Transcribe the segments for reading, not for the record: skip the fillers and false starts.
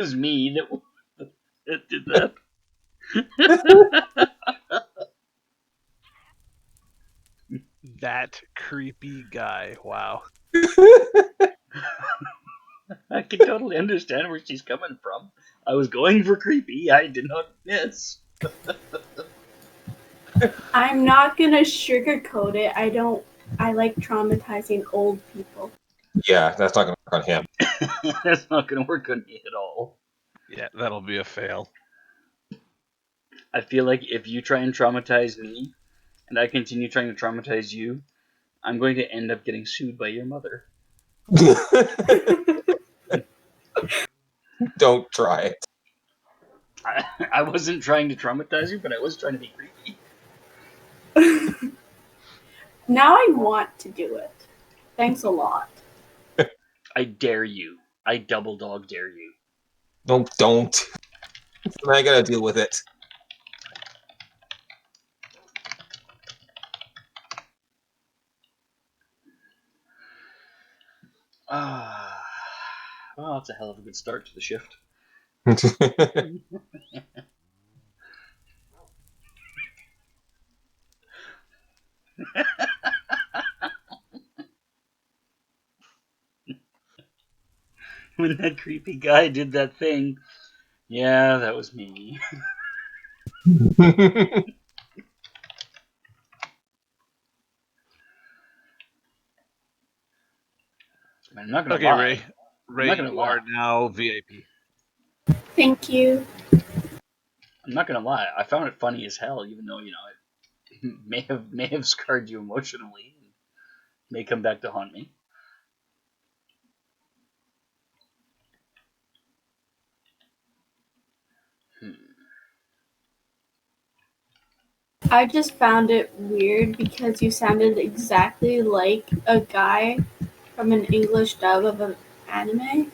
was me that did that. That creepy guy. Wow. I can totally understand where she's coming from. I was going for creepy. I did not miss. I'm not gonna sugarcoat it. I like traumatizing old people. Yeah, that's not going to work on him. That's not going to work on me at all. Yeah, that'll be a fail. I feel like if you try and traumatize me, and I continue trying to traumatize you, I'm going to end up getting sued by your mother. Don't try it. I wasn't trying to traumatize you, but I was trying to be creepy. Now I want to do it. Thanks a lot. I dare you. I double dog dare you. No, don't. I got to deal with it. Well, that's a hell of a good start to the shift. When that creepy guy did that thing, yeah, that was me. I'm not gonna Okay, lie. Ray. Ray, gonna you lie. are now VIP. Thank you. I'm not gonna lie. I found it funny as hell, even though it may have scarred you emotionally, and may come back to haunt me. I just found it weird because you sounded exactly like a guy from an English dub of an anime.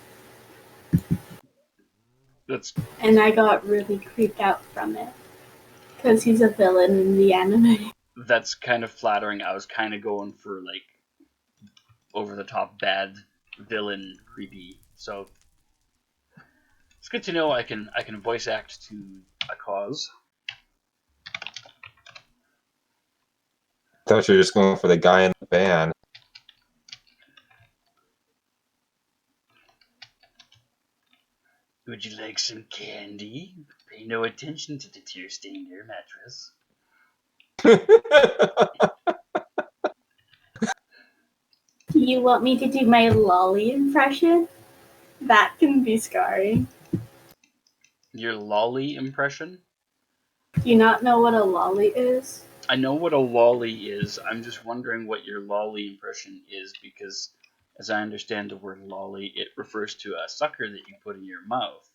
And I got really creeped out from it. Because he's a villain in the anime. That's kind of flattering. I was kind of going for like over the top bad villain creepy. So it's good to know I can voice act to a cause. Thought you were just going for the guy in the van. Would you like some candy? Pay no attention to the tear stain in your mattress. You want me to do my lolly impression? That can be scarring. Your lolly impression? Do you not know what a lolly is? I know what a lolly is. I'm just wondering what your lolly impression is because, as I understand the word lolly, it refers to a sucker that you put in your mouth.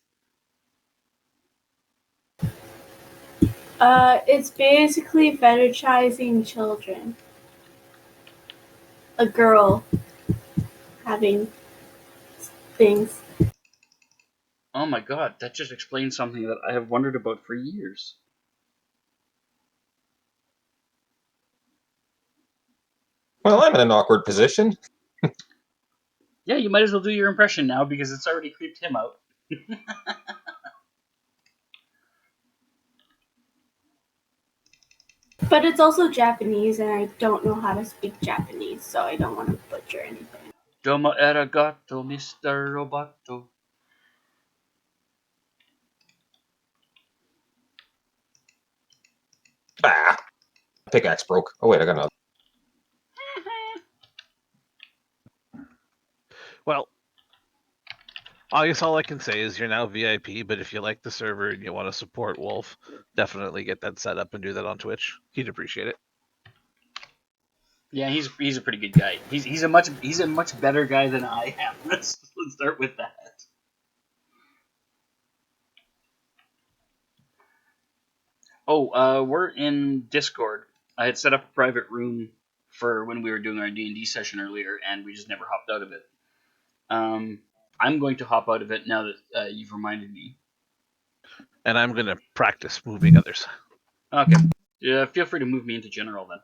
It's basically fetishizing children. A girl having things. Oh my god, that just explains something that I have wondered about for years. Well, I'm in an awkward position. Yeah, you might as well do your impression now because it's already creeped him out. But it's also Japanese, and I don't know how to speak Japanese, so I don't want to butcher anything. Domo arigato, Mr. Roboto. Ah, pickaxe broke. Oh wait, I got another. Well, I guess all I can say is you're now VIP, but if you like the server and you want to support Wolf, definitely get that set up and do that on Twitch. He'd appreciate it. Yeah, he's a pretty good guy. He's a much better guy than I am. Let's start with that. Oh, we're in Discord. I had set up a private room for when we were doing our D&D session earlier, and we just never hopped out of it. I'm going to hop out of it now that you've reminded me. And I'm going to practice moving others. Okay. Feel free to move me into general then.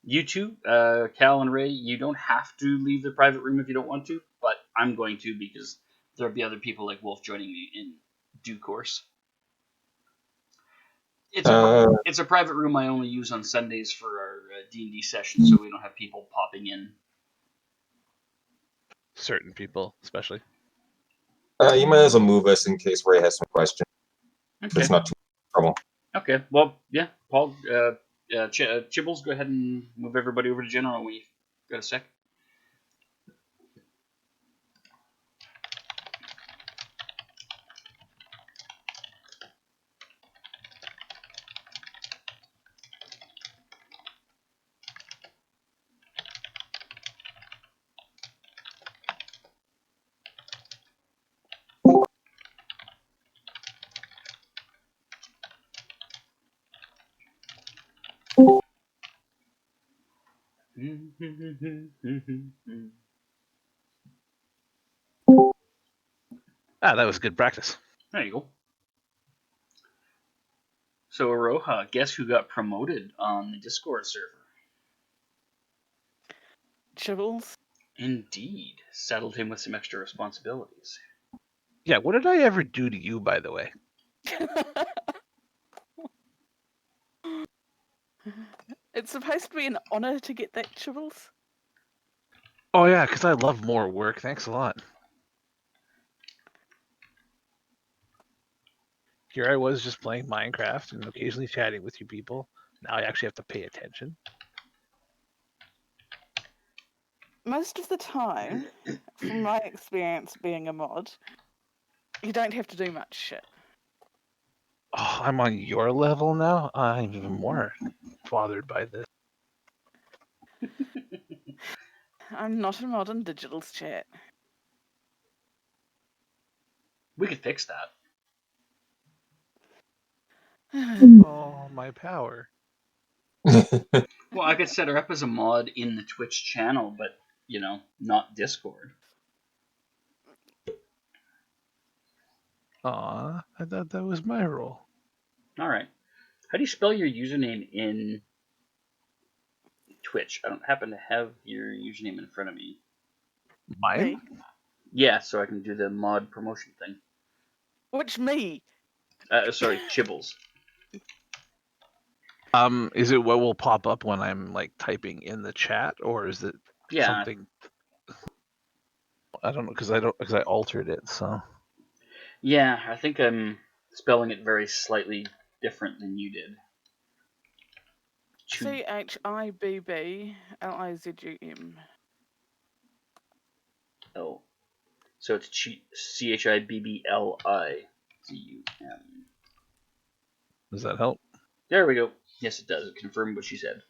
You two, Cal and Ray, you don't have to leave the private room if you don't want to, but I'm going to because there'll be other people like Wolf joining me in due course. It's a private room I only use on Sundays for our D&D sessions, so we don't have people popping in. Certain people, especially. You might as well move us in case Ray has some questions. Okay. It's not too much trouble. Okay. Well, yeah. Paul, Chibbles, go ahead and move everybody over to General when you've got a sec. Ah, that was good practice. There you go. So, Aroha, guess who got promoted on the Discord server? Chibbles. Indeed. Saddled him with some extra responsibilities. Yeah, what did I ever do to you, by the way? It's supposed to be an honor to get that, Chibbles. Oh yeah, because I love more work. Thanks a lot. Here I was just playing Minecraft and occasionally chatting with you people. Now I actually have to pay attention. Most of the time, from my experience being a mod, you don't have to do much shit. Oh, I'm on your level now? I'm even more bothered by this. I'm not a mod in Digital's chat. We could fix that. Oh, my power. Well, I could set her up as a mod in the Twitch channel, but, you know, not Discord. Aw, I thought that was my role. Alright. How do you spell your username in Twitch? I don't happen to have your username in front of me. Mine? Me? Yeah, so I can do the mod promotion thing. Which me? Sorry, Chibbles. Is it what will pop up when I'm like typing in the chat, or is it something? I don't know because I altered it. So Yeah, I think I'm spelling it very slightly different than you did. CHIBBLIZUM. Oh, so it's CHIBBLIZUM. does that help? There we go. Yes, it does. It confirmed what she said.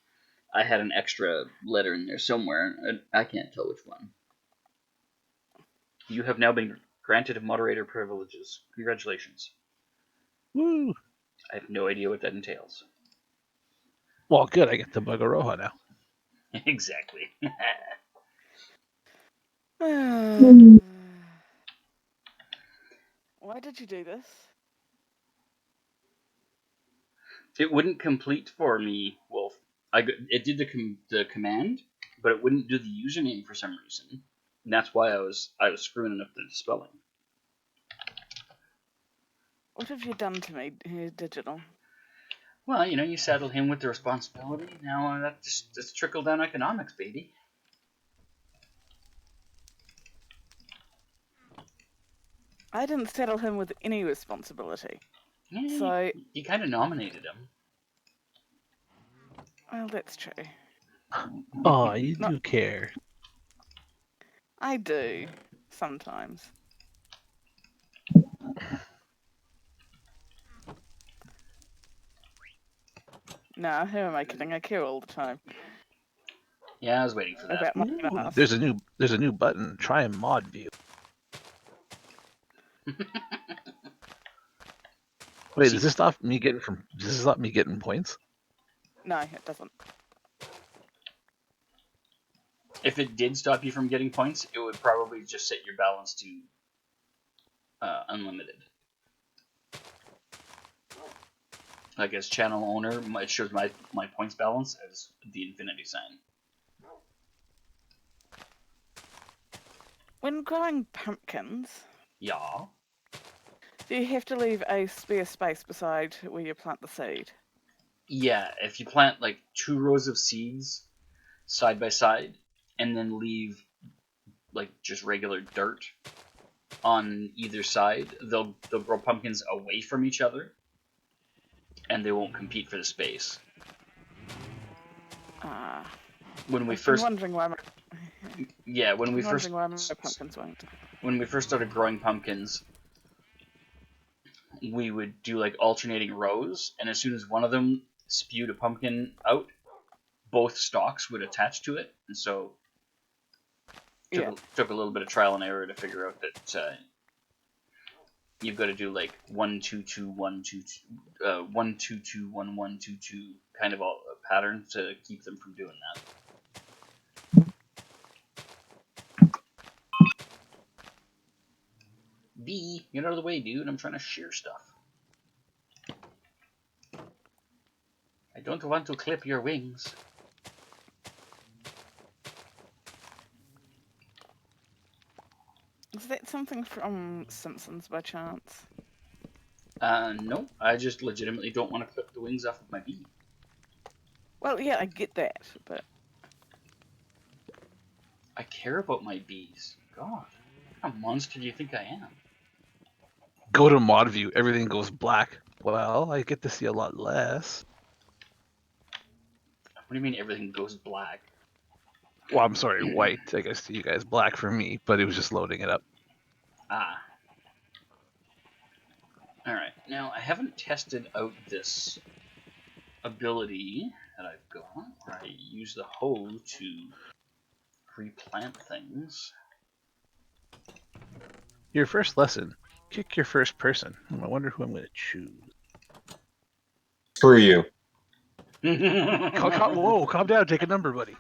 I had an extra letter in there somewhere, and I can't tell which one. You have now been granted moderator privileges. Congratulations. Woo! I have no idea what that entails. Well, good. I get to bug Aroha now. Exactly. Why did you do this? It wouldn't complete for me, Wolf. It did the command, but it wouldn't do the username for some reason. And that's why I was screwing up the spelling. What have you done to me, Digital? Well, you know, you saddled him with the responsibility. Now that's trickle down economics, baby. I didn't saddle him with any responsibility. Yeah, So, you kind of nominated him. well, that's true. Oh, you do care. I do, sometimes. Nah, who am I kidding? I care all the time. Yeah, I was waiting for that. About my Ooh, enough. there's a new button. Try mod view. Wait, does this stop me getting points? No, it doesn't. If it did stop you from getting points, it would probably just set your balance to unlimited. Like as channel owner, it shows my points balance as the infinity sign. When growing pumpkins, Yeah. Do you have to leave a spare space beside where you plant the seed? Yeah, if you plant like 2 rows of seeds side by side, and then leave like just regular dirt on either side, they'll grow pumpkins away from each other, and they won't compete for the space. Ah. When we I've been first, wondering why my yeah, when we first, pumpkins won't. when we first started growing pumpkins, we would do like alternating rows, and as soon as one of them spewed a pumpkin out, both stalks would attach to it, and so Yeah. took a little bit of trial and error to figure out that you've got to do like 1 2 2 1 2 2 1 2 2 1 1 2 2 kind of a pattern to keep them from doing that. B, get out of the way, dude. I'm trying to shear stuff. I don't want to clip your wings. Is that something from Simpsons by chance? No, I just legitimately don't want to clip the wings off of my bee. Well, yeah, I get that, but I care about my bees. God, what kind of monster do you think I am? Go to mod view, everything goes black. Well, I get to see a lot less. What do you mean everything goes black? Well, I'm sorry, white. I guess to you guys, black for me, but it was just loading it up. Ah. Alright, now I haven't tested out this ability that I've got, where I use the hoe to replant things. Your first lesson, kick your first person. I wonder who I'm going to choose. Screw you. Whoa, calm down, take a number, buddy.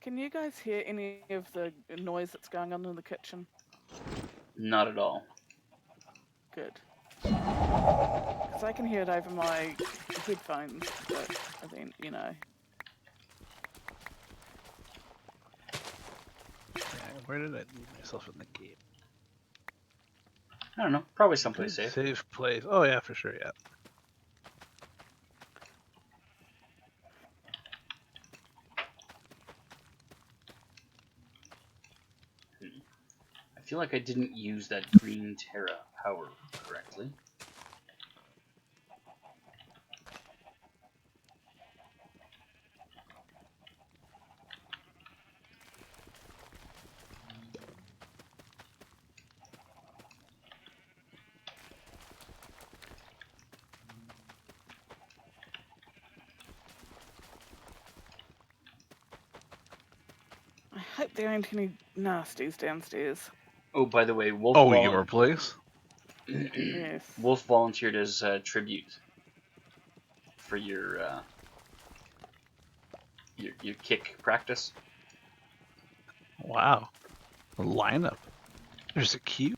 can you guys hear any of the noise that's going on in the kitchen? Not at all. Good. Because I can hear it over my headphones, but I think, you know. Yeah, where did I leave myself in the game? I don't know, probably someplace safe. Safe place. Oh yeah, for sure, yeah. I feel like I didn't use that green Terra power correctly. I hope there aren't any nasties downstairs. Oh, by the way, Wolf. Oh, your place? Yes. Wolf volunteered as tribute for your kick practice. Wow. A lineup. There's a queue.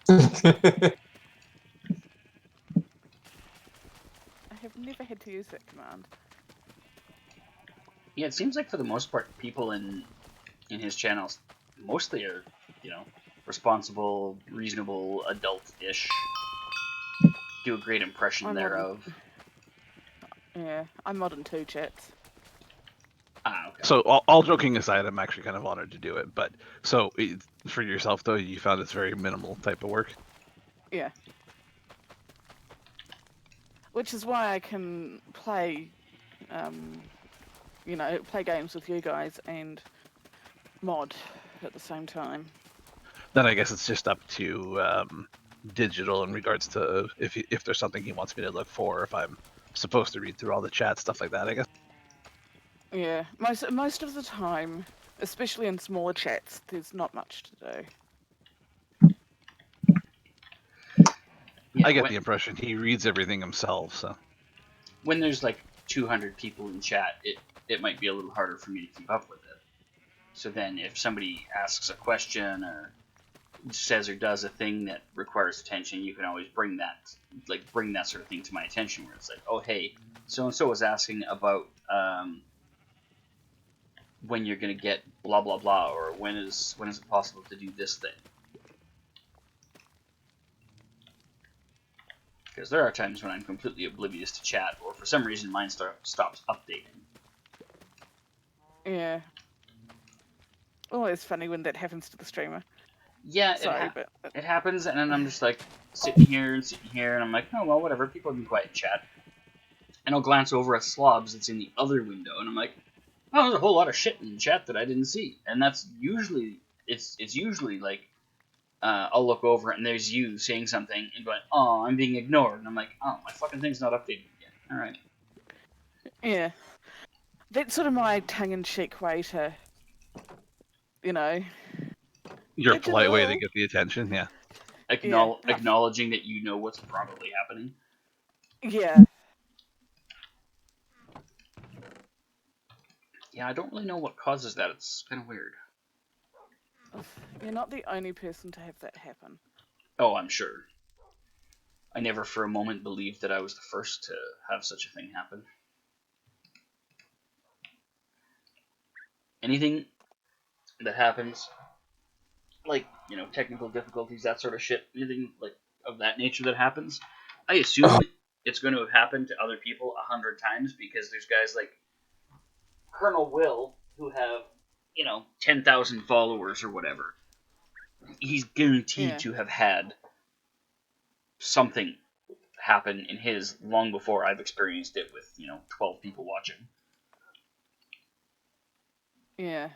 I have never had to use that command. Yeah, it seems like for the most part, people in his channels mostly are, responsible, reasonable, adult-ish. Do a great impression thereof. Yeah, I'm modern too, chats. Ah, okay. So, all joking aside, I'm actually kind of honored to do it. But so, for yourself though, you found it's very minimal type of work. Yeah. Which is why I can play, play games with you guys and mod at the same time. Then I guess it's just up to digital in regards to if there's something he wants me to look for, if I'm supposed to read through all the chat, stuff like that, I guess. Yeah, most of the time, especially in smaller chats, there's not much to do. Yeah, I get the impression he reads everything himself, so. When there's like 200 people in chat, it might be a little harder for me to keep up with it. So then if somebody asks a question or says or does a thing that requires attention, you can always bring that sort of thing to my attention, where it's like, oh hey, so and so was asking about when you're gonna get blah blah blah, or when is it possible to do this thing. Because there are times when I'm completely oblivious to chat, or for some reason mine stops updating. Yeah. Oh, it's funny when that happens to the streamer. Yeah, Sorry, but it happens, and then I'm just like sitting here, and I'm like, oh well, whatever. People have been quiet in chat, and I'll glance over at Slobs that's in the other window, and I'm like, oh, there's a whole lot of shit in chat that I didn't see, and that's usually it's usually like. I'll look over and there's you saying something and going, oh, I'm being ignored. And I'm like, oh, my fucking thing's not updated again. Alright. yeah. That's sort of my tongue-in-cheek way to, you know... Your polite way to Digital. get the attention, yeah. Yeah. Acknowledging that you know what's probably happening. Yeah. Yeah, I don't really know what causes that. It's kind of weird. You're not the only person to have that happen. Oh, I'm sure. I never for a moment believed that I was the first to have such a thing happen. Anything that happens, like, you know, technical difficulties, that sort of shit, anything like of that nature that happens, I assume it's going to have happened to other people 100 times, because there's guys like Colonel Will who have, you know, 10,000 followers or whatever. He's guaranteed to have had something happen in his long before I've experienced it with, you know, 12 people watching. Yeah.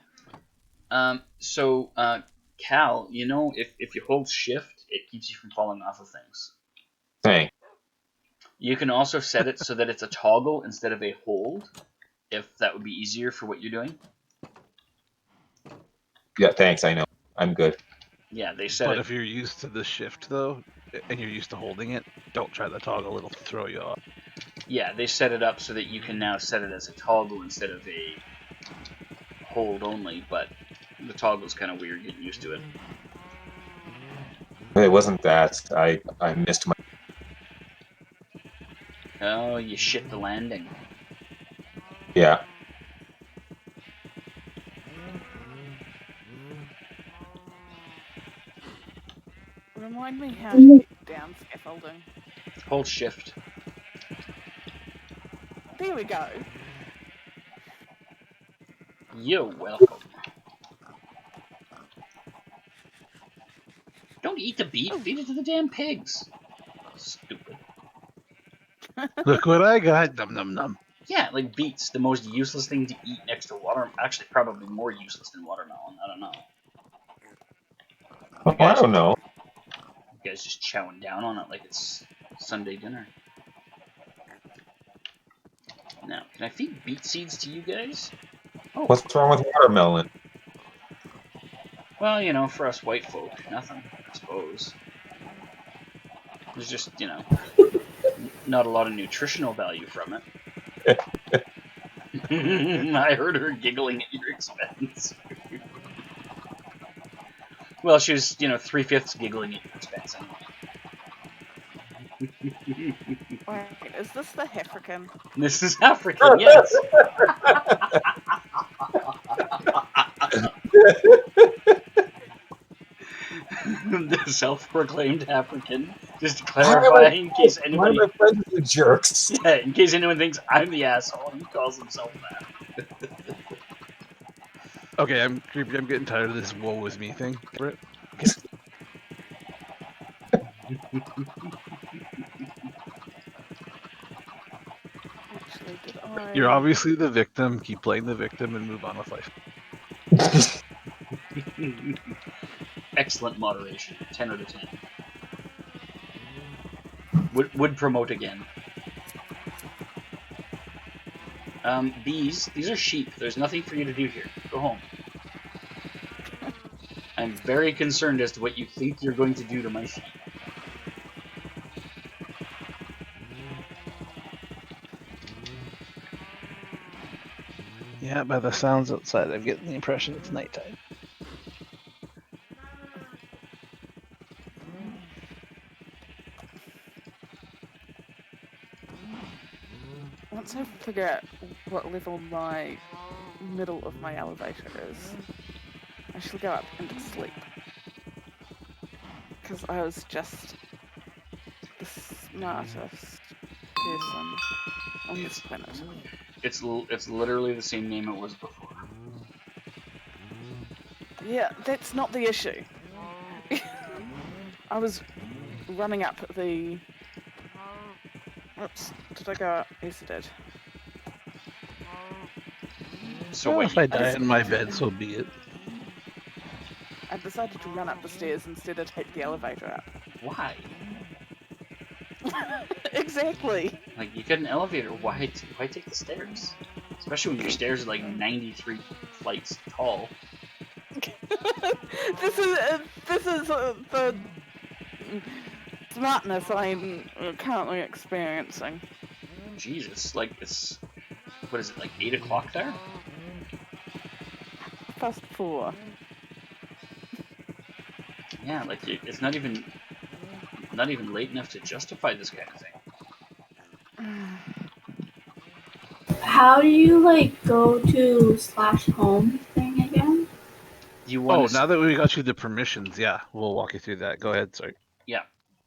So, Cal, you know, if you hold shift, it keeps you from falling off of things. Thanks. You can also set it so that it's a toggle instead of a hold, if that would be easier for what you're doing. Yeah, thanks. I know. I'm good. Yeah, they set But it. if you're used to the shift, though, and you're used to holding it, don't try the toggle. It'll throw you off. Yeah, they set it up so that you can now set it as a toggle instead of a hold only, but the toggle's kind of weird getting used to it. It wasn't that. I missed my... Oh, you shit the landing. Yeah. Remind me how to get down scaffolding. Hold shift. There we go. You're welcome. Don't eat the beef, feed it to the damn pigs. Stupid. Look what I got! Num num num. Yeah, like beets, the most useless thing to eat next to water. Actually, probably more useless than watermelon. I don't know. Oh, I don't know. You guys just chowing down on it like it's Sunday dinner. Now, can I feed beet seeds to you guys? Oh, What's wrong with watermelon? well, you know, for us white folk, nothing, I suppose. There's just, you know, not a lot of nutritional value from it. I heard her giggling at your expense. Well, she was, you know, 3/5 giggling at your expense anyway. Wait, is this the African? This is African, yes. The self-proclaimed African. Just to clarify, in case anybody, Why are my friends are jerks? yeah, in case anyone thinks I'm the asshole, he calls himself that. Okay, I'm creepy. I'm getting tired of this "woe is me" thing. Britt. Actually, did I... You're obviously the victim. Keep playing the victim and move on with life. Excellent moderation. 10 out of 10. Would promote again. These are sheep. There's nothing for you to do here. Go home. I'm very concerned as to what you think you're going to do to my sheep. Yeah, by the sounds outside, I'm getting the impression it's nighttime. Once I figure out what level my middle of my elevator is, I shall go up and sleep. Because I was just the smartest person on this planet. It's literally the same name it was before. Yeah, that's not the issue. I was running up the... Oops, did I go up? Yes, I did. So Well, what? if I die in my bed, so be it. I decided to run up the stairs instead of take the elevator up. Why? Exactly. Like, you got an elevator. Why take the stairs? Especially when your stairs are like 93 flights tall. This is the smartness I'm currently experiencing. Jesus, like it's what is it, like 8 o'clock there? Past 4. Yeah, like it's not even late enough to justify this kind of thing. How do you like go to /home thing again? You Oh, want to? now that we got you the permissions, yeah, we'll walk you through that. Go ahead, sorry. Yeah.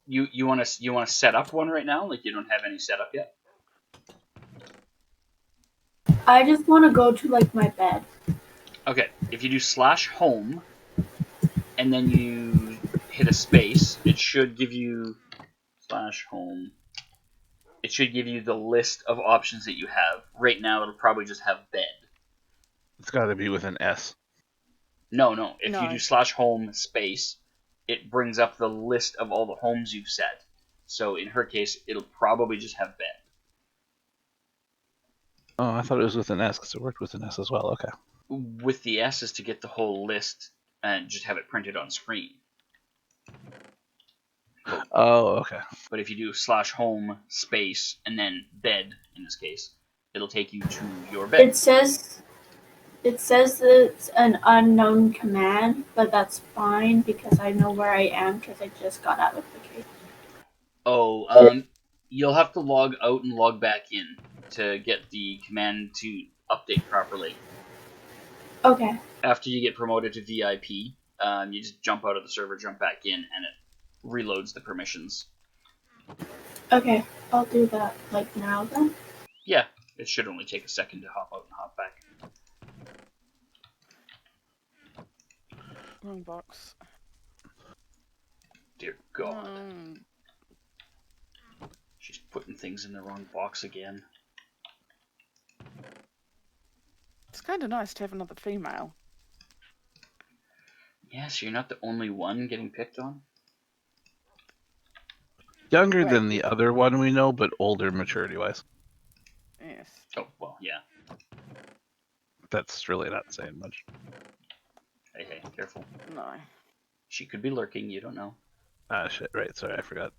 You want to set up one right now? Like you don't have any set up yet? I just want to go to like my bed. Okay. If you do /home and then you hit a space, it should give you /home. It should give you the list of options that you have. Right now, it'll probably just have bed. It's got to be with an S. No. If you No. do /home space, it brings up the list of all the homes you've set. So in her case, it'll probably just have bed. Oh, I thought it was with an S because it worked with an S as well. Okay. With the S is to get the whole list and just have it printed on screen. Oh, okay. But if you do /home space and then bed, in this case, it'll take you to your bed. It says that it's an unknown command, but that's fine because I know where I am because I just got out of the cave. Oh, you'll have to log out and log back in to get the command to update properly. Okay. After you get promoted to VIP, you just jump out of the server, jump back in, and it reloads the permissions. Okay, I'll do that like now then. Yeah, it should only take a second to hop out and hop back. Wrong box. Dear God. She's putting things in the wrong box again. It's kind of nice to have another female. Yeah, so you're not the only one getting picked on? Younger Right. than the other one we know, but older maturity-wise. Yes. Oh, well, yeah. That's really not saying much. Hey, careful. No. She could be lurking, you don't know. Ah, shit, right, sorry, I forgot.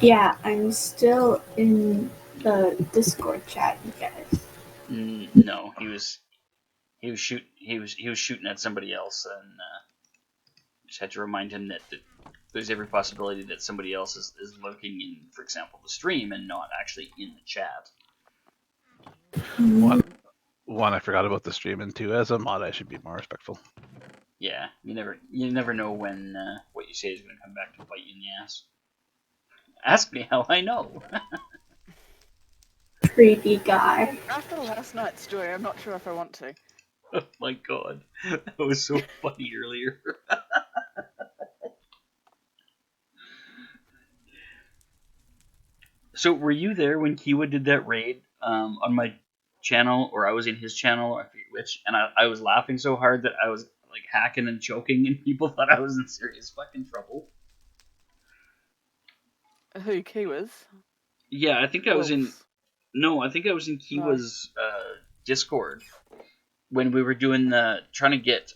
Yeah, I'm still in the Discord chat, you guys. No, he was shooting at somebody else, and just had to remind him that there's every possibility that somebody else is lurking in, for example, the stream and not actually in the chat. One, I forgot about the stream, and two, as a mod, I should be more respectful. Yeah, you never know when what you say is going to come back to bite you in the ass. Ask me how I know. Creepy guy. After last night's story, I'm not sure if I want to. Oh my God, that was so funny earlier. So, were you there when Kiwa did that raid on my channel, or I was in his channel, I forget which, and I was laughing so hard that I was like hacking and choking, and people thought I was in serious fucking trouble. Who, Kiwas? Yeah, I think I was in. Wolves. No, I think I was in Kiwa's Discord when we were doing trying to get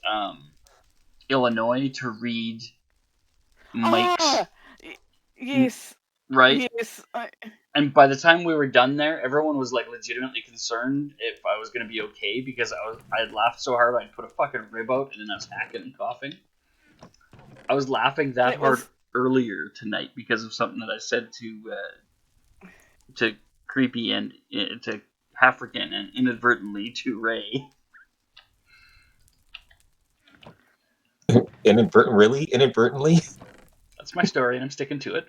Illinois to read Mike's. Ah! Yes. Right? Yes. And by the time we were done there, everyone was like legitimately concerned if I was gonna be okay because I had laughed so hard I'd put a fucking rib out and then I was hacking and coughing. I was laughing that hard earlier tonight because of something that I said to Creepy and to African and inadvertently to Ray. Really? Inadvertently? That's my story, and I'm sticking to it.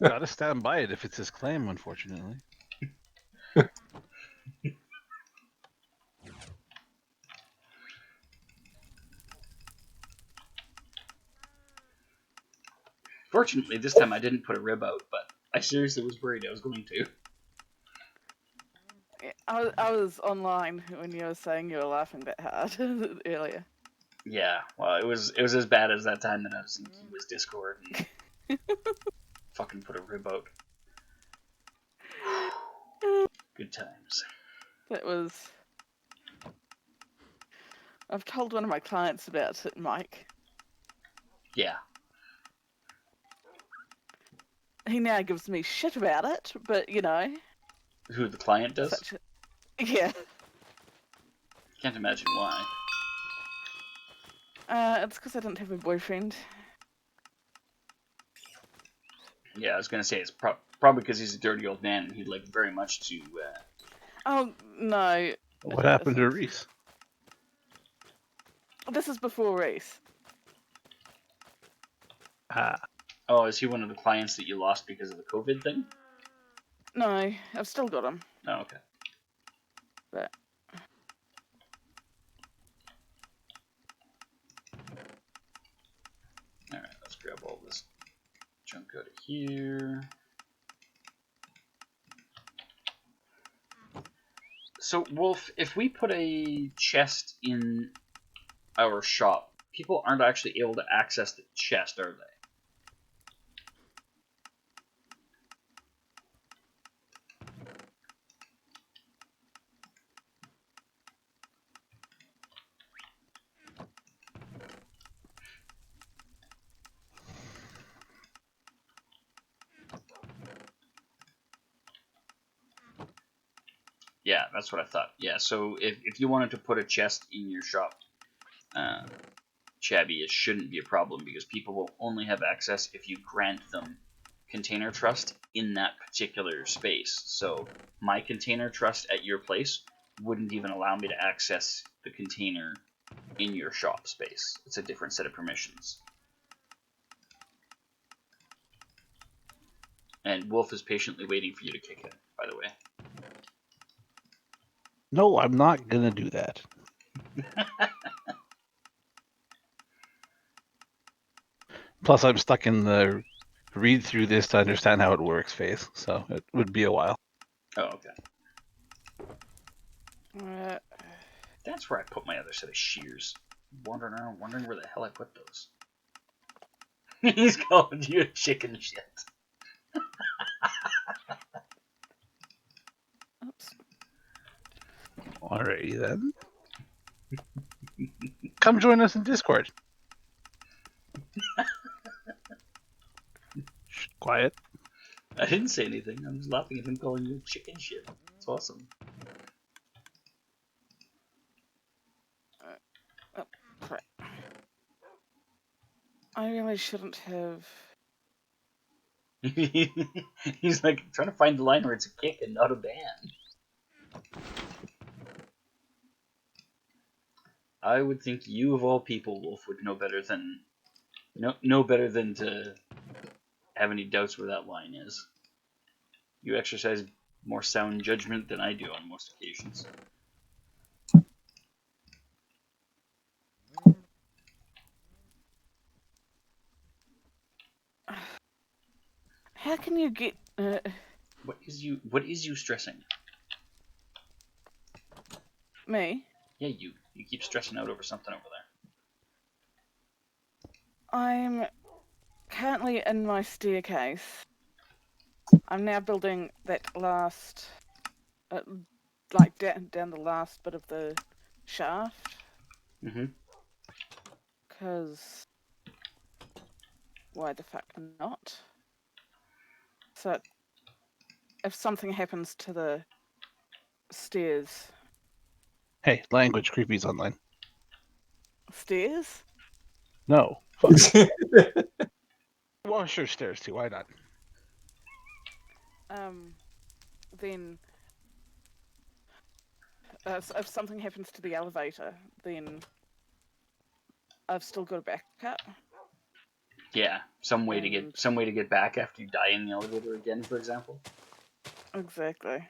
Gotta stand by it if it's his claim, unfortunately. Fortunately, this time I didn't put a rib out, but I seriously was worried I was going to. Yeah, I was online when you were saying you were laughing that hard earlier. Yeah, well, it was as bad as that time that I was in Kiwa's Discord and fucking put a rib out. Good times. That was. I've told one of my clients about it, Mike. Yeah. He now gives me shit about it, but you know. Who the client does? Such a... Yeah. Can't imagine why. It's because I didn't have a boyfriend. Yeah, I was gonna say it's probably because he's a dirty old man and he'd like very much to. Oh no. What happened to Reese? This is before Reese. Ah, Oh, is he one of the clients that you lost because of the COVID thing? No, I've still got him. Oh, okay. But All right, let's grab all this junk out of here. So, Wolf, if we put a chest in our shop, people aren't actually able to access the chest, are they? Yeah, that's what I thought. Yeah, so if you wanted to put a chest in your shop, Chabby, it shouldn't be a problem because people will only have access if you grant them container trust in that particular space. So my container trust at your place wouldn't even allow me to access the container in your shop space. It's a different set of permissions. And Wolf is patiently waiting for you to kick in, by the way. no, I'm not gonna do that. Plus, I'm stuck in the read through this to understand how it works phase, so it would be a while. Oh, okay. uh, That's where I put my other set of shears. Wandering around, wondering where the hell I put those. He's calling you a chicken shit. oops. Alrighty then. Come join us in Discord. Shh, quiet. I didn't say anything. I'm just laughing at him calling you a chicken shit. It's awesome. Oh, crap. I really shouldn't have. He's like trying to find the line where it's a kick and not a ban. I would think you of all people, Wolf, would know better than to have any doubts where that line is. You exercise more sound judgment than I do on most occasions. How can you get? What is you stressing? Me? Yeah, you keep stressing out over something over there. I'm currently in my staircase. I'm now building that last, like down the last bit of the shaft. Mm-hmm. Because why the fuck not? So if something happens to the stairs. Hey, language creepies online. Stairs? No. Wash your stairs too, why not? Then if something happens to the elevator, then I've still got a backup. Yeah, some way to And- get back after you die in the elevator again, for example. Exactly.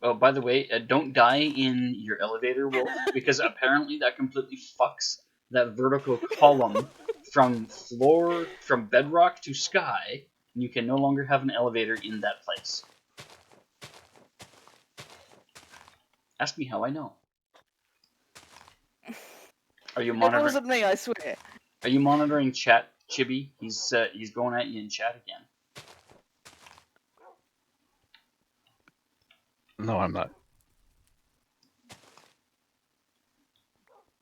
Oh, by the way, don't die in your elevator, Wolf, because apparently that completely fucks that vertical column from bedrock to sky, and you can no longer have an elevator in that place. Ask me how I know. Are you It monitoring? wasn't me, I swear. Are you monitoring chat, Chibi? He's going at you in chat again. No, I'm not.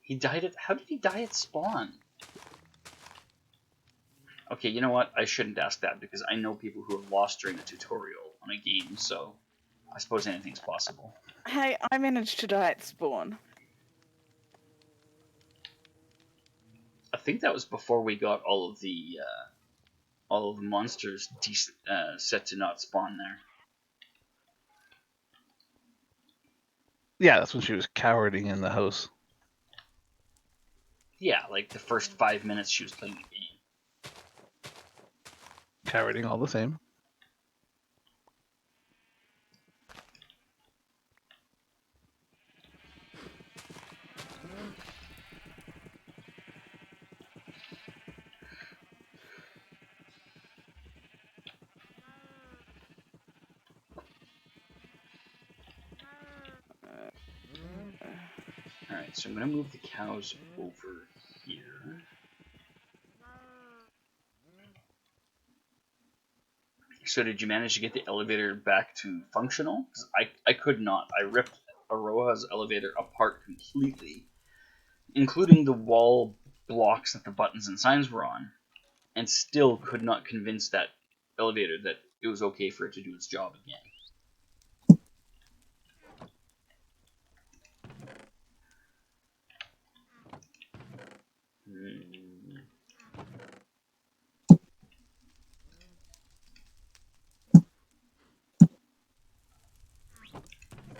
He died at. How did he die at spawn? Okay, you know what? I shouldn't ask that because I know people who have lost during the tutorial on a game, so I suppose anything's possible. Hey, I managed to die at spawn. I think that was before we got all of the monsters set to not spawn there. Yeah, that's when she was cowarding in the house. Yeah, like the first 5 minutes she was playing the game. Cowarding all the same. Alright, so I'm going to move the cows over here. So did you manage to get the elevator back to functional? 'Cause I could not. I ripped Aroha's elevator apart completely, including the wall blocks that the buttons and signs were on, and still could not convince that elevator that it was okay for it to do its job again.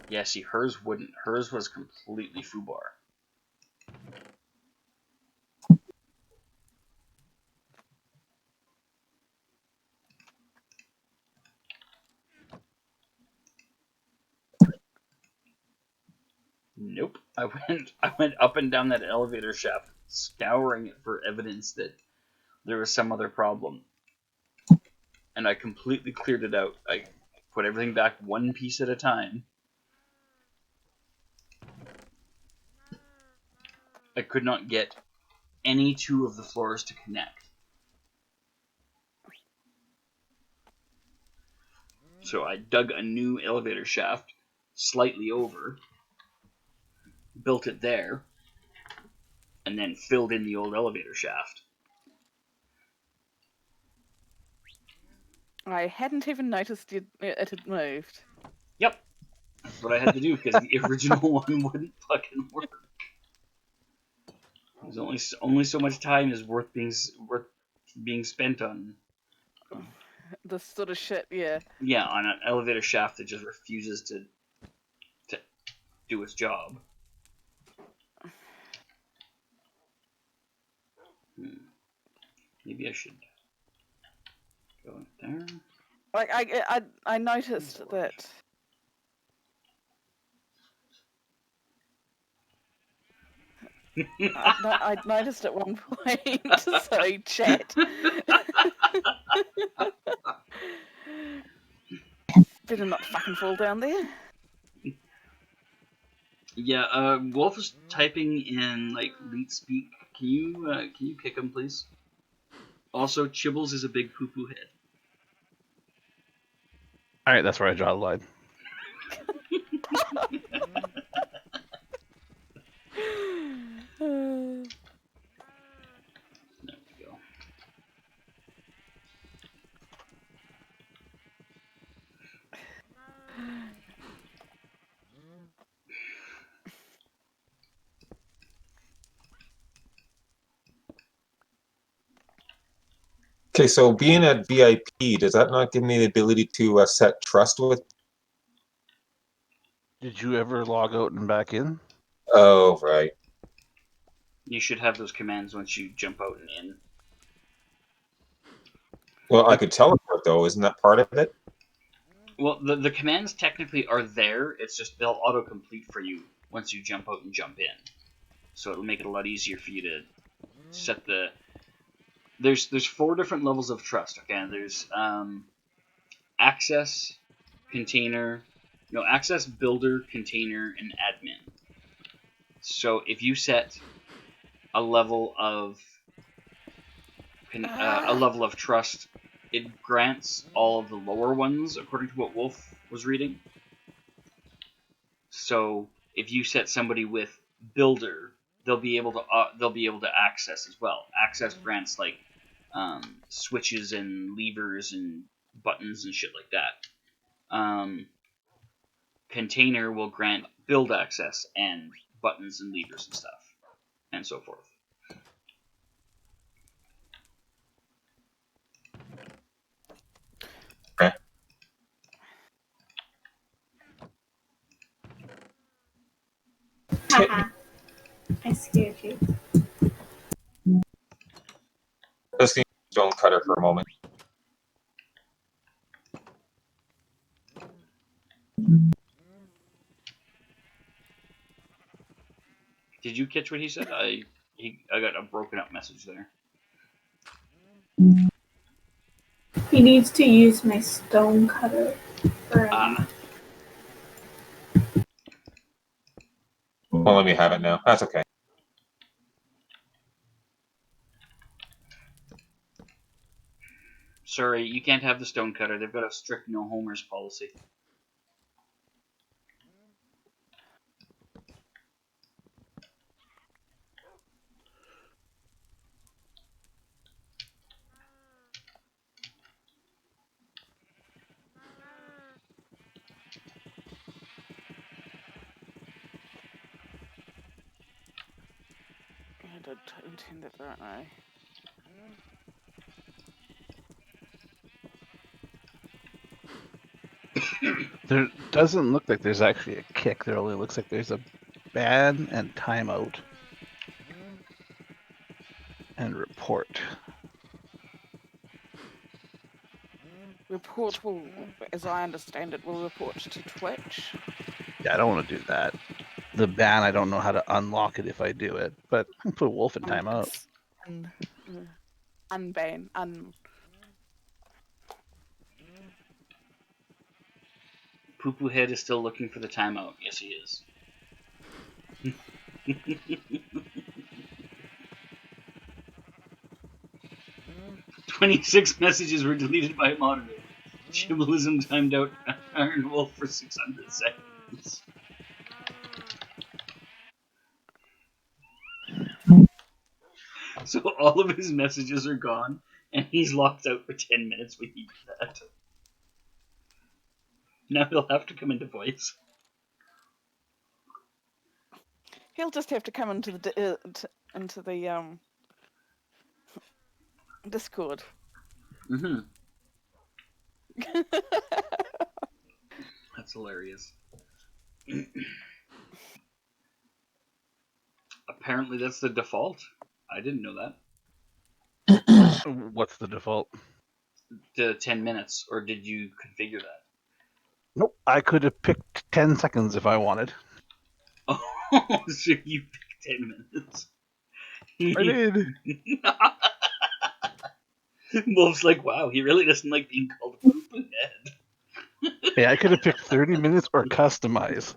Yeah, see, hers wouldn't. Hers was completely foobar. Nope. I went up and down that elevator shaft, scouring it for evidence that there was some other problem. And I completely cleared it out. I put everything back one piece at a time. I could not get any two of the floors to connect. So I dug a new elevator shaft slightly over, built it there, and then filled in the old elevator shaft. I hadn't even noticed it had moved. Yep. That's what I had to do because the original one wouldn't fucking work. There's only so much time is worth being spent on. This sort of shit, yeah. Yeah, on an elevator shaft that just refuses to do its job. Maybe I should go in there. Like I noticed that. I noticed at one point. Sorry, chat. Better not fucking fall down there. Yeah, Wolf is typing in like leet speak. Can you kick him, please? Also, Chibbles is a big poo-poo head. All right, that's where I draw the line. There we go. Okay, so being at VIP, does that not give me the ability to set trust with? Did you ever log out and back in? Oh, right. You should have those commands once you jump out and in. Well, I could teleport, though. Isn't that part of it? Well, the commands technically are there. It's just they'll autocomplete for you once you jump out and jump in. So it'll make it a lot easier for you to set the. There's 4 different levels of trust. Okay, there's access, container, no access, builder, container, and admin. So if you set a level of trust, it grants all of the lower ones according to what Wolf was reading. So if you set somebody with builder, they'll be able to access as well. Access grants like switches and levers and buttons and shit like that. Container will grant build access and buttons and levers and stuff, and so forth. Okay. Haha. I scared you. Just need a stone cutter for a moment. Did you catch what he said? I got a broken up message there. He needs to use my stone cutter for Well, let me have it now. That's okay. Sorry, you can't have the stone cutter. They've got a strict no homers policy. I did intend it that way. There doesn't look like there's actually a kick. There only looks like there's a ban and timeout and report. Report will, as I understand it, will report to Twitch. Yeah, I don't want to do that. The ban, I don't know how to unlock it if I do it, but I can put Wolf in timeout. Unban. Poo-Poo Head is still looking for the timeout. Yes, he is. 26 messages were deleted by moderator. Shibalism timed out Ironwolf for 600 seconds. So all of his messages are gone, and he's locked out for 10 minutes when he did that. Now he'll have to come into voice. He'll just have to come into the Discord. Mm-hmm. That's hilarious. Apparently that's the default. I didn't know that. What's the default? The 10 minutes, or did you configure that? Nope, I could have picked 10 seconds if I wanted. Oh, so you picked 10 minutes. I did. Wolf's like, wow, he really doesn't like being called a poo-poo head. Yeah, I could have picked 30 minutes or customize.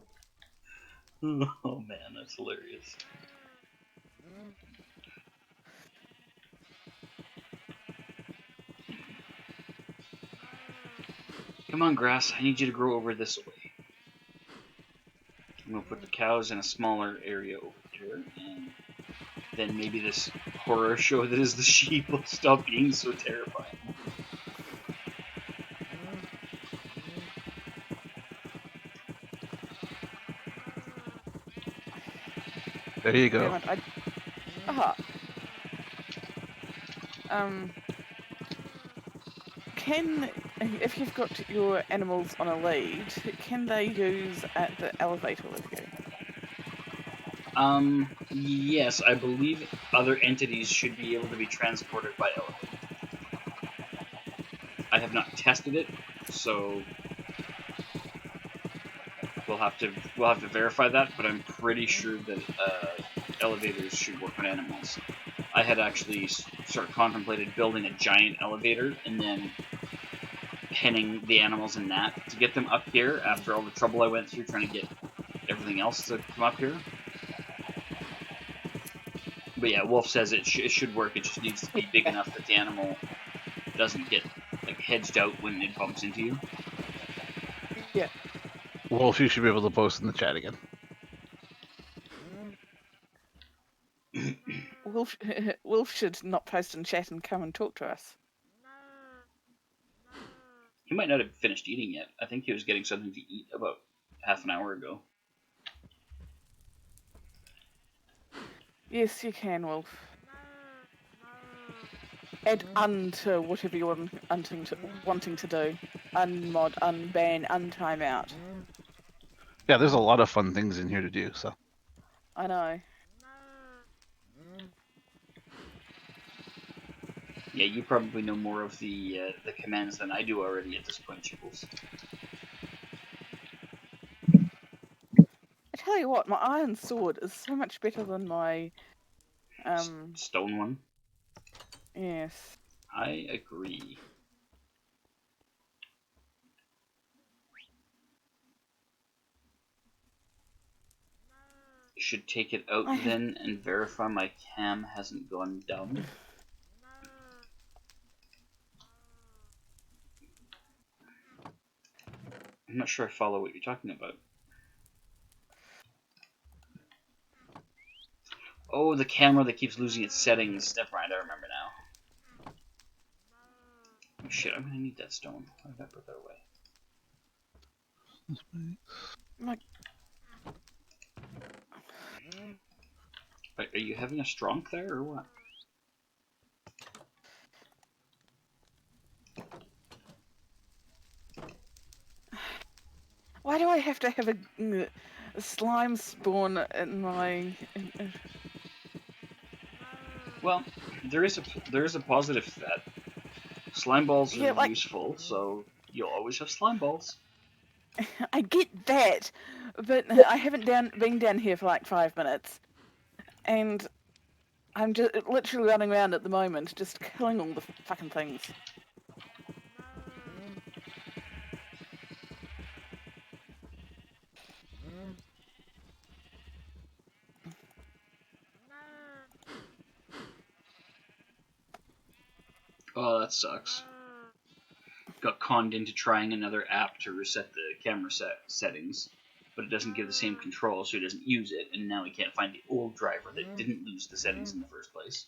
Oh man, that's hilarious. Come on, grass, I need you to grow over this way. I'm gonna put the cows in a smaller area over here, and then maybe this horror show that is the sheep will stop being so terrifying. There you go. Can if you've got your animals on a lead, can they use at the elevator with you? Yes, I believe other entities should be able to be transported by elevator. I have not tested it, so we'll have to verify that. But I'm pretty sure that elevators should work on animals. I had actually sort of contemplated building a giant elevator and then pinning the animals in that to get them up here after all the trouble I went through trying to get everything else to come up here. But yeah, Wolf says it should work. It just needs to be big enough that the animal doesn't get like hedged out when it bumps into you. Yeah. Wolf, you should be able to post in the chat again. Wolf should not post in chat and come and talk to us. He might not have finished eating yet. I think he was getting something to eat about half an hour ago. Yes, you can, Wolf. Add to whatever you're wanting to do. Unmod, unban, untime out. Yeah, there's a lot of fun things in here to do, so. I know. Yeah, you probably know more of the commands than I do already at this point, Chipples. I tell you what, my iron sword is so much better than my Stone one? yes. I agree. Should take it out then and verify my cam hasn't gone dumb. I'm not sure I follow what you're talking about. Oh, the camera that keeps losing its settings. Never mind, I remember now. Oh shit, I'm gonna need that stone. Why did I put that away? My... Wait, are you having a stronk there or what? Why do I have to have a slime spawn in my... Well, there is a positive to that. Slime balls are useful, so you'll always have slime balls. I get that, but I haven't been down here for like 5 minutes, and I'm just literally running around at the moment, just killing all the fucking things. Oh, that sucks. Got conned into trying another app to reset the camera settings, but it doesn't give the same control, so he doesn't use it, and now he can't find the old driver that didn't lose the settings in the first place.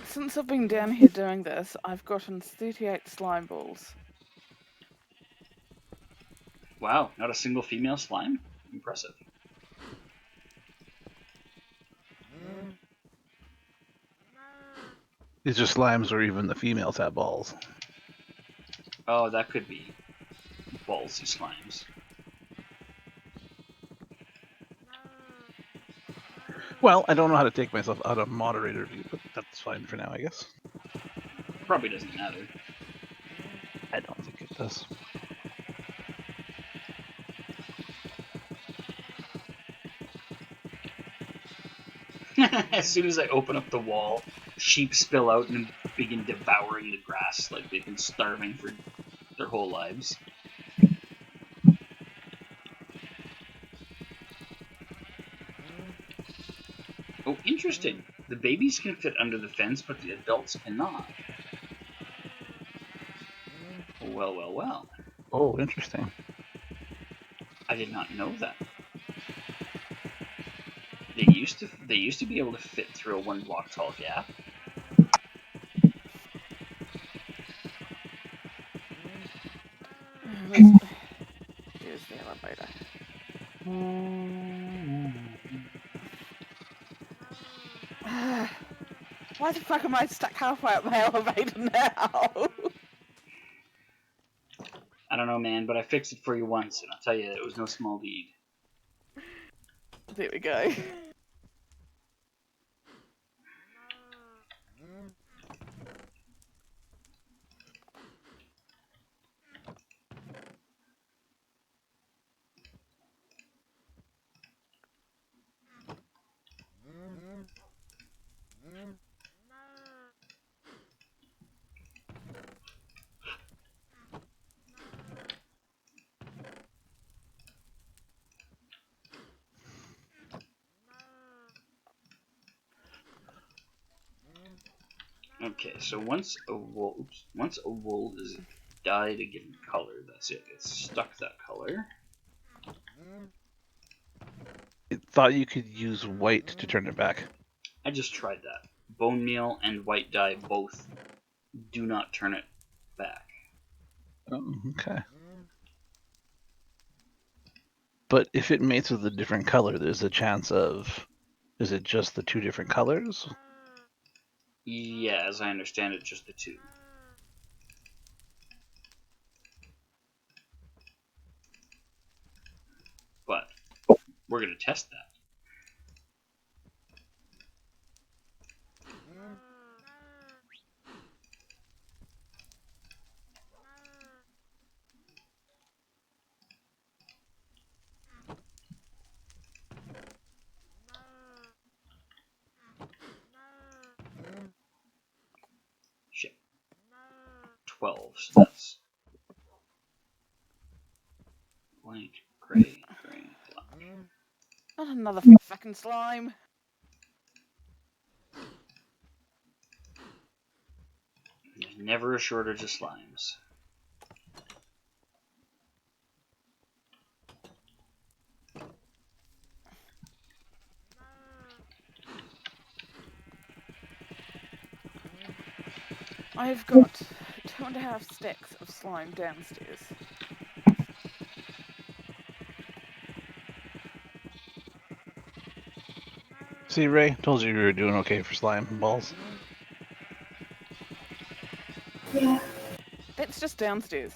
Since I've been down here doing this, I've gotten 38 slime balls. Wow, not a single female slime? Impressive. These are slimes, or even the females have balls. Oh, that could be ballsy slimes. Well, I don't know how to take myself out of moderator view, but that's fine for now, I guess. Probably doesn't matter. I don't think it does. As soon as I open up the wall, sheep spill out and begin devouring the grass like they've been starving for their whole lives. Oh, interesting. The babies can fit under the fence, but the adults cannot. Well, well, well. Oh, interesting. I did not know that. They used to be able to fit through a 1 block tall gap. Where's the elevator? Why the fuck am I stuck halfway up my elevator now? I don't know, man, but I fixed it for you once, and I'll tell you, it was no small deed. There we go. Okay, so once a wool is dyed a given color, that's it. It's stuck that color. I thought you could use white to turn it back. I just tried that. Bone meal and white dye both do not turn it back. Oh, okay. But if it mates with a different color, there's a chance of... Is it just the two different colors? Yeah, as I understand it, just the two. But we're gonna test that. Shit. 12, so that's blank, gray, black. Not another fucking slime. There's never a shortage of slimes. I've got 2.5 stacks of slime downstairs. See, Ray, told you were doing okay for slime balls. Yeah. That's just downstairs.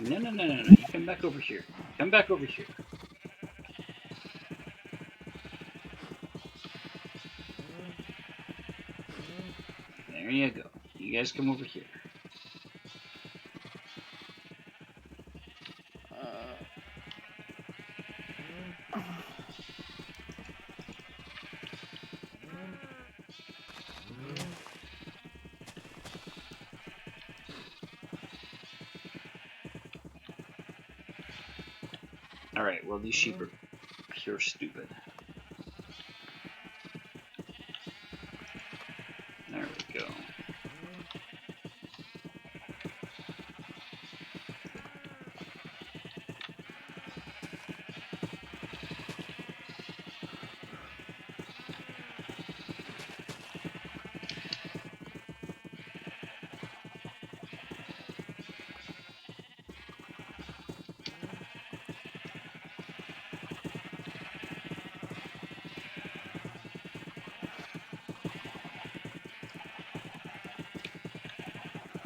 No. You come back over here. Come back over here. There you go. You guys come over here. Alright, well, these sheep are pure stupid. There we go.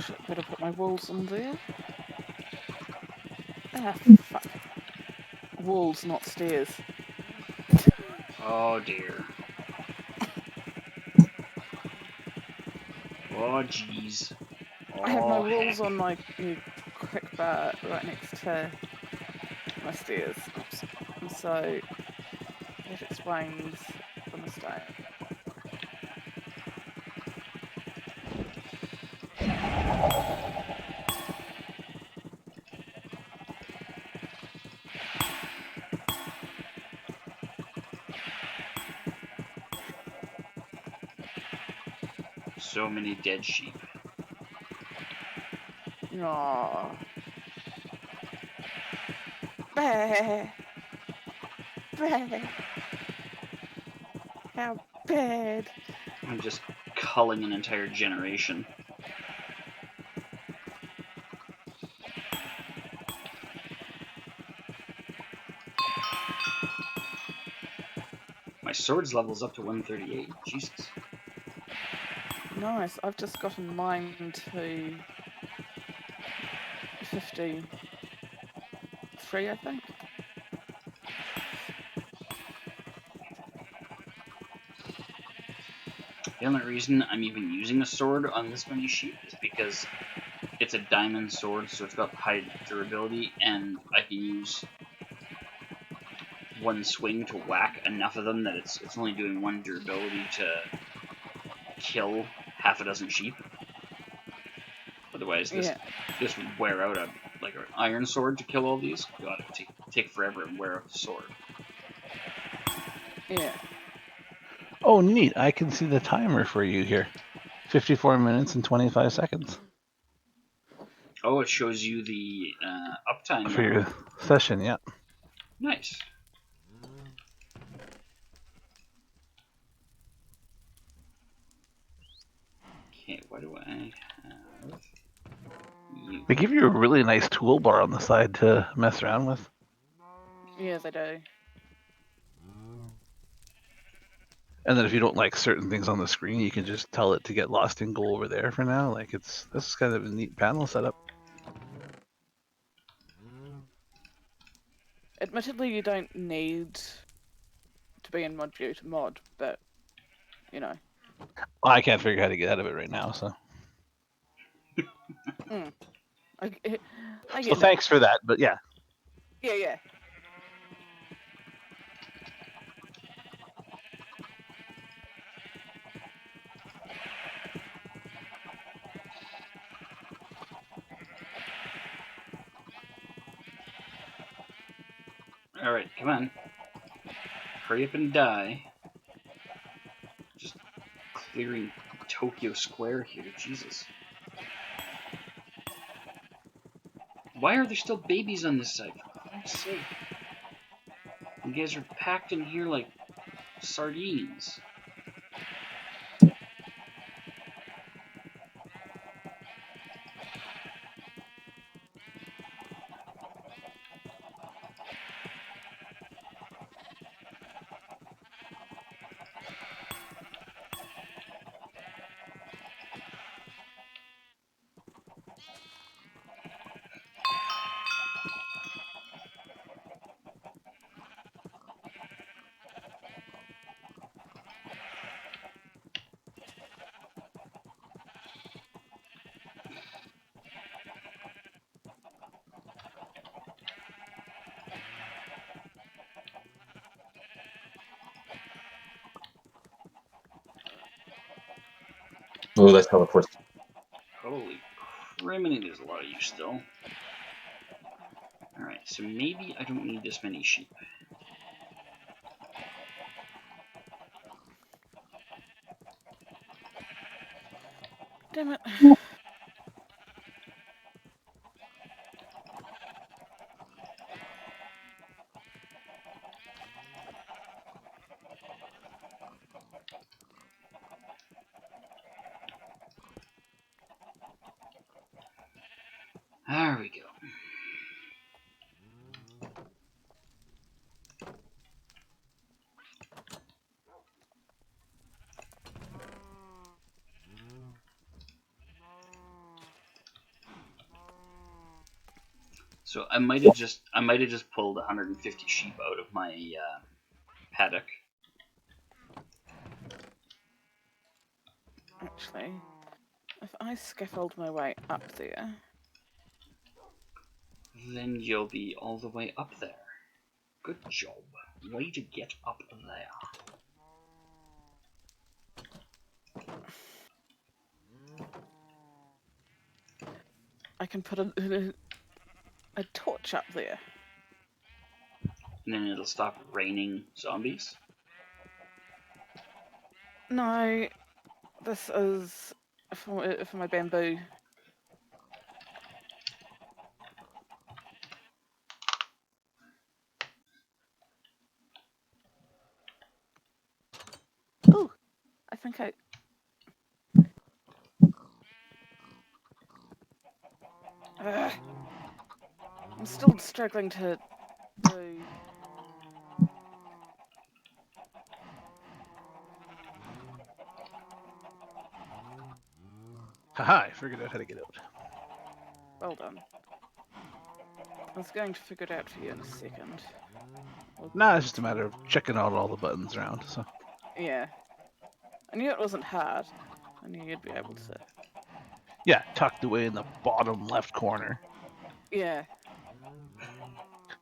Shit, better put my walls on there. Ah, fuck. Walls, not stairs. Oh dear. Oh jeez. I have my Oh walls heck. on my new quick bar right next to my stairs. Oops. And so that explains the mistake. so many dead sheep. Aww. Bah. Bah. How bad. I'm just culling an entire generation. My sword's level's up to 138. Jesus. Nice. I've just gotten mine to 53, I think. The only reason I'm even using a sword on this many sheep is because it's a diamond sword, so it's got high durability, and I can use one swing to whack enough of them that it's only doing one durability to kill half a dozen sheep. Otherwise, this would wear out an iron sword to kill all these. God, it would take forever and wear out the sword. Yeah. Oh, neat. I can see the timer for you here. 54 minutes and 25 seconds Oh, it shows you the uptime for now. your session, yeah. Nice. Okay, what do I have? You. They give you a really nice toolbar on the side to mess around with. Yeah, they do. And then if you don't like certain things on the screen, you can just tell it to get lost and go over there for now. Like this is kind of a neat panel setup. Admittedly, you don't need to be in mod view to mod, but you know. Well, I can't figure out how to get out of it right now, so. I get So that. thanks for that, but yeah. Yeah. Alright, come on. Hurry up and die. Just clearing Tokyo Square here, Jesus. Why are there still babies on this side? For Christ's sake. You guys are packed in here like sardines. Oh, that teleports. Holy criminy, there's a lot of you still. Alright, so maybe I don't need this many sheep. Damn it. There we go. So I might have just pulled 150 sheep out of my paddock. Actually, if I scaffold my way up there. Then you'll be all the way up there. Good job. Way to get up there. I can put a torch up there. And then it'll stop raining zombies. No, this is for my bamboo. Oh, I think I. Ugh. I'm still struggling to do. Haha, I figured out how to get out. Well done. I was going to figure it out for you in a second. Nah, it's just a matter of checking out all the buttons around. So Yeah. I knew it wasn't hard. I knew you'd be able to. yeah, tucked away in the bottom left corner. Yeah.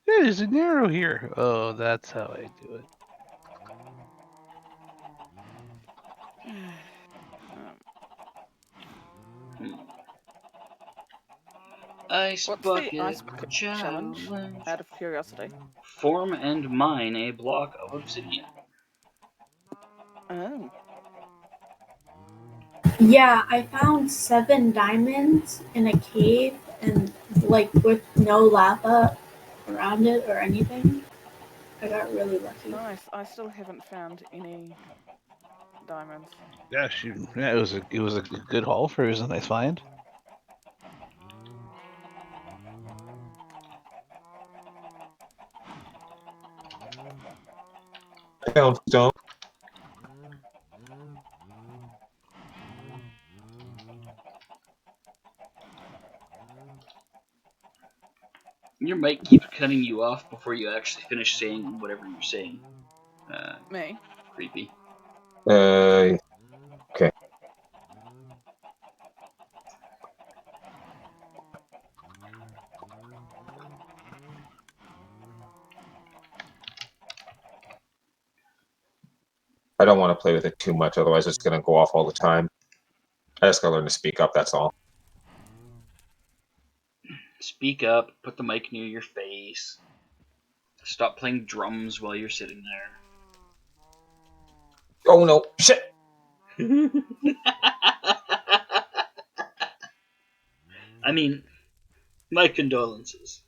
Hey, there's an arrow here. Oh, that's how I do it. Ice What's the bucket ice bucket challenge? Out of curiosity. Form and mine a block of obsidian. Oh. Yeah, I found 7 diamonds in a cave and like with no lava around it or anything. I got really lucky. Nice. I still haven't found any diamonds. Yeah, it was a good haul for. It was a nice find. I found stone. Your mic keeps cutting you off before you actually finish saying whatever you're saying. Me? Creepy. Okay. I don't want to play with it too much, otherwise it's going to go off all the time. I just got to learn to speak up, that's all. Speak up, put the mic near your face. Stop playing drums while you're sitting there. Oh no, shit! I mean, my condolences.